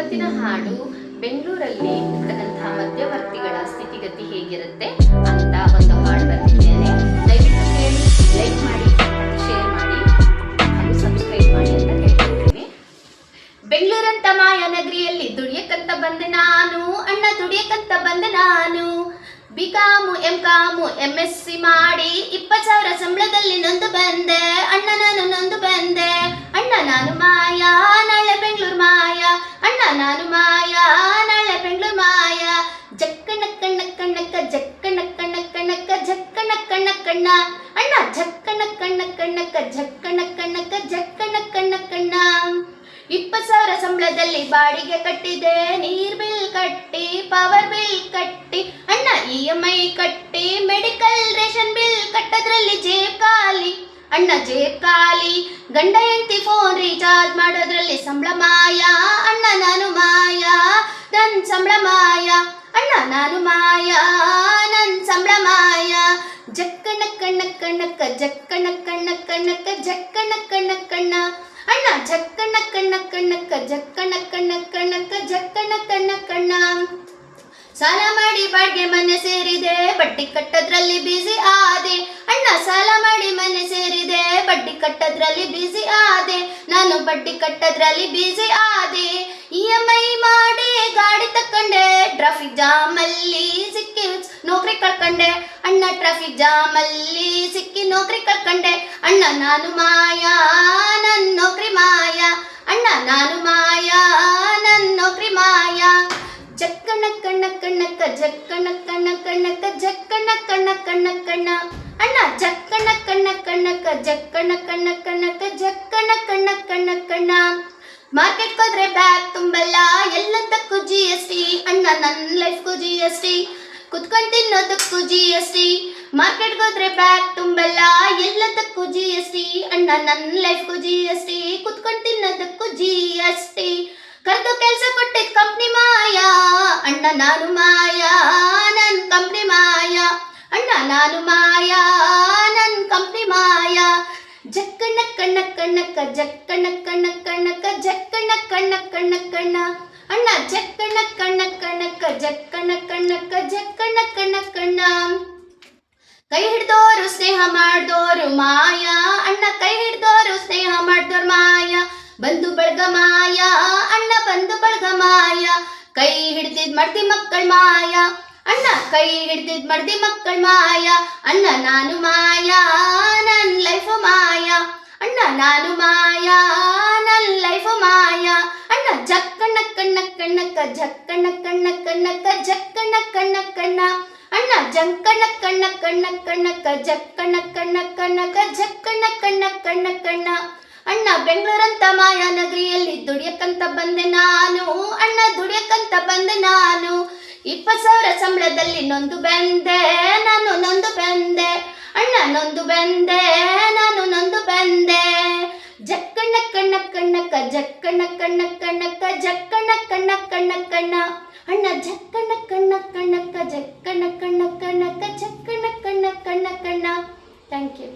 ಇವತ್ತಿನ ಹಾಡು ಬೆಂಗಳೂರಲ್ಲಿ ಇರ್ತಕ್ಕಂತಹ ಮಧ್ಯವರ್ತಿಗಳ ಸ್ಥಿತಿಗತಿ ಹೇಗಿರುತ್ತೆ ಅಂತ ಒಂದು ಹಾಡು ಬರ್ತಿದ್ದೇನೆ. ದಯವಿಟ್ಟು ಕೇಳಿ, ಲೈಕ್ ಮಾಡಿ, ಶೇರ್ ಮಾಡಿ ಹಾಗೂ ಸಬ್ಸ್ಕ್ರೈಬ್ ಮಾಡಿ ಅಂತ ಕೇಳ್ಕೊಳ್ತೀನಿ. ಬೆಂಗಳೂರಂತ ಮಾಯಾನಗರಿಯಲ್ಲಿ ದುಡಿಯಕ್ಕಂತ ಬಂದೆ ನಾನು, ಅಣ್ಣ ದುಡಿಯಕ್ಕಂತ ಬಂದೆ ನಾನು. ಬಿಕಾಮು ಎಂಕಾಮು MSc ಮಾಡಿ 20,000 ಸಂಬಳದಲ್ಲಿ ನೊಂದು ಬಂದೆ ಅಣ್ಣ, ನಾನು ನೊಂದು ಬಂದೆ ಅಣ್ಣ. ನಾನು ಮಾಯಾ ನಾಳೆ ಬೆಂಗಳೂರು ಮಾಯಾ ಅಣ್ಣ, ನಾನು ಮಾಯಾ ನಾಳೆ ಬೆಂಗಳೂರು ಮಾಯಾ. ಜಕ್ಕಣ ಕಣ್ಣ ಕಣ್ಣಕ್ಕ ಜಕ್ಕಣ ಕಣ್ಣ ಕಣ್ಣಕ್ಕ ಜಕ್ಕಣ ಕಣ್ಣ ಕಣ್ಣ ಅಣ್ಣ, ಜಕ್ಕಣ ಕಣ್ಣ ಕಣ್ಣಕ್ಕ ಜಕ್ಕಣ ಕಣ್ಣಕ್ಕ ಜಕ್ಕಣ ಕಣ್ಣ ಕಣ್ಣ. 20,000 ಸಂಬಳದಲ್ಲಿ ಬಾಡಿಗೆ ಕಟ್ಟಿದೆ, ನೀರ್ ಬಿಲ್ ಕಟ್ಟಿ, ಪವರ್ ಬಿಲ್ ಕಟ್ಟಿ ಅಣ್ಣ, EMI ಕಟ್ಟಿ, ಮೆಡಿಕಲ್ ರೇಷನ್ ಬಿಲ್ ಕಟ್ಟೋದ್ರಲ್ಲಿ ಜೇಬ್ ಖಾಲಿ ಅಣ್ಣ, ಜೇಬ್ ಖಾಲಿ. ಗಂಡ ಹೆಂಡತಿ ಫೋನ್ ರೀಚಾರ್ಜ್ ಮಾಡೋದ್ರಲ್ಲಿ ಸಂಬಳ ಮಾಯಾ ಅಣ್ಣ, ನಾನು ಮಾಯಾ ನನ್ ಸಂಬಳ ಮಾಯಾ ಅಣ್ಣ, ನಾನು ಮಾಯಾ ನನ್ ಸಂಬಳ ಮಾಯಾ. ಜಕ್ಕಣ ಕಣ್ಣ ಕಣ್ಣಕ್ಕ ಜಕ್ಕಣ ಕಣ್ಣ ಕಣ್ಣಕ್ಕ ಜಕ್ಕಣ ಕಣ್ಣ ಕಣ್ಣ ಅಣ್ಣ, ಜಕ್ಕಣ ಕಣ್ಣ ಕಣ್ಣಕ್ಕ ಜಕ್ಕಣ ಕಣ್ಣ ಕಣ್ಣಕ್ಕ ಜಕ್ಕಣ ಕಣ್ಣ ಕಣ್ಣ. ಸಾಲ ಮಾಡಿ ಬಾಡಿಗೆ ಮನೆ ಸೇರಿದೆ, ಬಡ್ಡಿ ಕಟ್ಟೋದ್ರಲ್ಲಿ ಬಿಸಿ ಆದೆ ಅಣ್ಣ, ಸಾಲ ಮಾಡಿ ಮನೆ ಸೇರಿದೆ, ಬಡ್ಡಿ ಕಟ್ಟೋದ್ರಲ್ಲಿ ಬಿಸಿ ಆದೆ ನಾನು, ಬಡ್ಡಿ ಕಟ್ಟೋದ್ರಲ್ಲಿ ಬಿಸಿ ಆದೆ. EMI ಮಾಡಿ ಗಾಡಿ ತಕೊಂಡೆ, ಟ್ರಾಫಿಕ್ ಜಾಮ್ ಅಲ್ಲಿ ಸಿಕ್ಕಿ ನೌಕರಿ ಕಳ್ಕೊಂಡೆ ಅಣ್ಣ, ಟ್ರಾಫಿಕ್ ಜಾಮ್ ಅಲ್ಲಿ ಸಿಕ್ಕಿ ನೌಕರಿ ಕಳ್ಕೊಂಡೆ ಅಣ್ಣ, ನಾನು ಮಾಯಾ ನನ್ ನೌಕರಿ ಮಾಯಾ ಅಣ್ಣ, ನಾನು ಮಾಯಾ ನನ್ ನೌಕರಿ ಮಾಯಾ. ಜಕ್ಕಣ ಕಣ್ಣ ಕಣ್ಣಕ್ಕ ಜಕ್ಕಣ ಕಣ್ಣ ಕಣ್ಣಕ್ಕ ಜಕ್ಕಣ ಕಣ್ಣ ಕಣ್ಣ ಕಣ್ಣ ಅಣ್ಣ, ಜಕ್ಕಣ ಕಣ್ಣ ಕಣ್ಣಕ್ಕ ಜಕ್ಕಣ ಕಣ್ಣ ಕಣ್ಣಕ್ಕ ಜಕ್ಕಣ ಕಣ್ಣ ಕಣ್ಣ ಕಣ್ಣ. ಮಾರ್ಕೆಟ್ ಹೋದ್ರೆ ಬ್ಯಾಗ್ ತುಂಬಲ್ಲ, ಎಲ್ಲದಕ್ಕೂ GST ಅಣ್ಣ, ನನ್ನ ಲೈಫ್ಗೂ GST, ಕುತ್ಕೊಂಡು ತಿನ್ನೋದಕ್ಕೂ GST. ಮಾರ್ಕೆಟ್ ಹೋದ್ರೆ ಬ್ಯಾಗ್ ತುಂಬಲ್ಲ, ಎಲ್ಲದಕ್ಕೂ GST ಅಣ್ಣ, ನನ್ನ ಲೈಫ್ಗೂ GST, ಕುತ್ಕೊಂಡು ತಿನ್ನೋದಕ್ಕೂ GST. ಕರೆದು ಕೆಲಸ ಕೊಟ್ಟಿದ್ ಕಂಪ್ನಿ ಮಾಯಾ ಅಣ್ಣ, ನಾನು ಮಾಯಾ ನನ್ ಕಂಪ್ನಿ ಮಾಯಾ ಅಣ್ಣ, ನಾನು ಮಾಯಾ ನನ್ ಕಂಪ್ನಿ ಮಾಯಾ. ಜಕ್ಕಣ ಕಣ್ಣ ಕಣ್ಣಕ್ಕ ಜಕ್ಕಣ ಕಣ್ಣ ಕಣ್ಣಕ್ಕ ಜಕ್ಕಣ ಕಣ್ಣ ಕಣ್ಣ ಕಣ್ಣ ಅಣ್ಣ, ಜಕ್ಕಣ ಕಣ್ಣ ಕಣ್ಣಕ್ಕ ಜಕ್ಕಣ ಕಣ್ಣಕ್ಕ ಜಕ್ಕಣ ಕಣ್ಣ ಕಣ್ಣ. ಕೈ ಹಿಡ್ದೋರು ಸ್ನೇಹ ಮಾಡ್ದೋರು ಮಾಯಾ ಅಣ್ಣ, ಕೈ ಹಿಡ್ದೋರು ಸ್ನೇಹ ಮಾಡ್ದೋರು ಮಾಯಾ. ಬಂಧು ಬಳಗ ಮಾಯಾ ಅಣ್ಣ, ಬಂಧು ಬಳಗ ಮಾಯಾ. ಕೈ ಹಿಡ್ದಿದ್ ಮಡ್ದಿ ಮಕ್ಕಳ್ ಮಾಯಾ ಅಣ್ಣ, ಕೈ ಹಿಡ್ದಿದ್ ಮಡ್ದಿ ಮಕ್ಕಳ್ ಮಾಯಾ ಅಣ್ಣ, ನಾನು ಮಾಯಾ ನನ್ ಲೈಫ್ ಮಾಯಾ ಅಣ್ಣ, ನಾನು ಮಾಯಾ ನನ್ ಲೈಫ್ ಮಾಯಾ ಅಣ್ಣ. ಜಕ್ಕಣ ಕಣ್ಣ ಕಣ್ಣಕ್ಕ ಜಕ್ಕಣ ಕಣ್ಣ ಕಣ್ಣಕ್ಕ ಜಕ್ಕಣ ಕಣ್ಣ ಕಣ್ಣ ಅಣ್ಣ, ಜಕ್ಕಣ ಕಣ್ಣ ಕಣ್ಣ ಕಣ್ಣಕ್ಕ ಜಕ್ಕಣ ಕಣ್ಣ ಕಣ್ಣಕ್ಕ ಜಕ್ಕಣ ಕಣ್ಣ ಕಣ್ಣ ಕಣ್ಣ ಅಣ್ಣ. ಬೆಂಗಳೂರಂತ ಮಾಯಾನಗರಿಯಲ್ಲಿ ದುಡಿಯಕ್ಕಂತ ಬಂದೆ ನಾನು ಅಣ್ಣ, ದುಡಿಯಕ್ಕಂತ ಬಂದೆ ನಾನು. 20,000 ಸಂಬಳದಲ್ಲಿ ನೊಂದು ಬಂದೆ ನಾನು, ನೊಂದು ಬಂದೆ ಅಣ್ಣ, ನೊಂದು ಬಂದೆ ನಾನು, ನೊಂದು ಬಂದೆ. ಜಕ್ಕಣ ಕಣ್ಣ ಕಣ್ಣಕ್ಕ ಜಕ್ಕಣ ಕಣ್ಣ ಕಣ್ಣಕ್ಕ ಜಕ್ಕಣ ಕಣ್ಣ ಕಣ್ಣ ಕಣ್ಣ ಅಣ್ಣ, ಜಕ್ಕಣ ಕಣ್ಣ ಕಣ್ಣಕ್ಕ ಜಕ್ಕಣ ಕಣ್ಣ ಕಣ್ಣಕ್ಕ ಜಕ್ಕಣ ಕಣ್ಣ ಕಣ್ಣ ಕಣ್ಣ. Thank you.